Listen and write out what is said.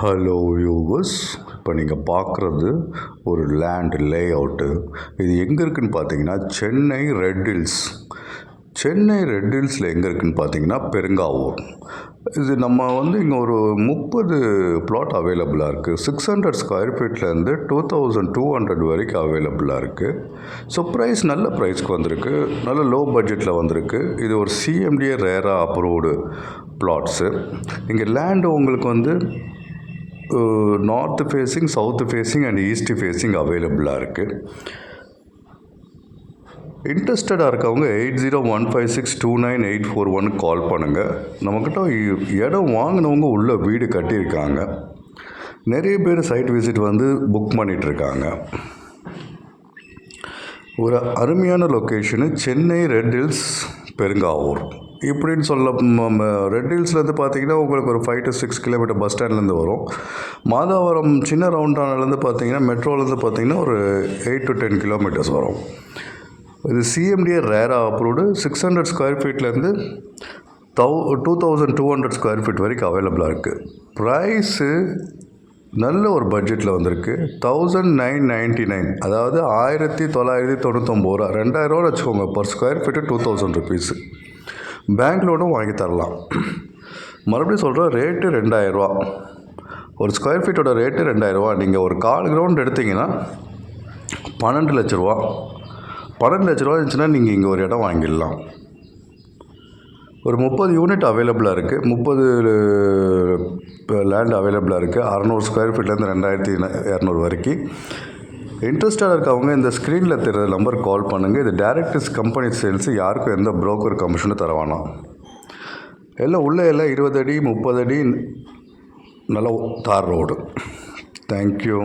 Hello viewers, இப்போ நீங்கள் பார்க்குறது ஒரு லேண்ட் லே அவுட்டு. இது எங்கே இருக்குதுன்னு பார்த்தீங்கன்னா Chennai Red Hills. Chennai Red ஹில்ஸில் எங்கே இருக்குதுன்னு பார்த்தீங்கன்னா பெருங்காவூர். இது நம்ம இங்கே ஒரு 30 பிளாட் அவைலபிளாக இருக்குது. 600 ஸ்கொயர் ஃபீட்லேருந்து 2200 வரைக்கும் அவைலபிளாக இருக்குது. ஸோ ப்ரைஸ் நல்ல ப்ரைஸ்க்கு வந்திருக்கு, நல்ல லோ பட்ஜெட்டில் வந்திருக்கு. இது ஒரு சிஎம்டிஏ ரேராக அப்ரூவ்டு பிளாட்ஸு. இங்கே லேண்டு உங்களுக்கு north facing, south facing and east facing அவைலபிளாக இருக்குது. இன்ட்ரெஸ்டடாக இருக்கவங்க 8015629841 கால் பண்ணுங்கள். நம்மக்கிட்ட இடம் வாங்கினவங்க உள்ள வீடு கட்டியிருக்காங்க. நிறைய பேர் சைட் விசிட் புக் பண்ணிகிட்ருக்காங்க. ஒரு அருமையான location Chennai Red hills Perungavur. இப்படின்னு ரெட் ஹில்ஸ்லேருந்து பார்த்தீங்கன்னா உங்களுக்கு ஒரு 5 to 6 கிலோமீட்டர் பஸ் ஸ்டாண்ட்லேருந்து வரும். மாதாவரம் சின்ன ரவுண்டானிலேருந்து பார்த்தீங்கன்னா மெட்ரோலேருந்து பார்த்தீங்கன்னா ஒரு 8 to 10 கிலோமீட்டர்ஸ் வரும். இது சிஎம்டிஏ ரேராக அப்ரூவ்டு. 600 ஸ்கொயர் ஃபீட்லேருந்து 2200 ஸ்கொயர் ஃபீட் வரைக்கும் அவைலபிளாக இருக்குது. ப்ரைஸு நல்ல ஒரு பட்ஜெட்டில் வந்திருக்கு. 1999, அதாவது 1999 ரூபா, 2000 வச்சுக்கோங்க. Per square feet 2000 rupees. Bank லோனும் வாங்கி தரலாம். மறுபடியும் சொல்கிறேன், ரேட்டு 2000 ரூபா. ஒரு ஸ்கொயர் ஃபீட்டோட ரேட்டு 2000 ரூபா. நீங்கள் ஒரு 1/4 கிரவுண்ட் எடுத்திங்கன்னா 12 லட்ச ரூபா. 12 லட்ச ரூபா இருந்துச்சுன்னா நீங்கள் இங்கே ஒரு இடம் வாங்கிடலாம். ஒரு 30 யூனிட் அவைலபிளாக இருக்குது. 30 லேண்ட் அவைலபிளாக இருக்குது. 600 ஸ்கொயர் ஃபீட்லேருந்து 2200 வரைக்கும். இன்ட்ரெஸ்டாக இருக்கவங்க இந்த ஸ்க்ரீனில் தெரிகிற நம்பர் கால் பண்ணுங்கள். இது டைரக்ட் கம்பெனி சேல்ஸு. யாருக்கும் எந்த புரோக்கர் கமிஷனும் தர வேணாம். எல்லாம் 20 அடி 30 அடி நல்ல தார் ரோடு. தேங்க்யூ.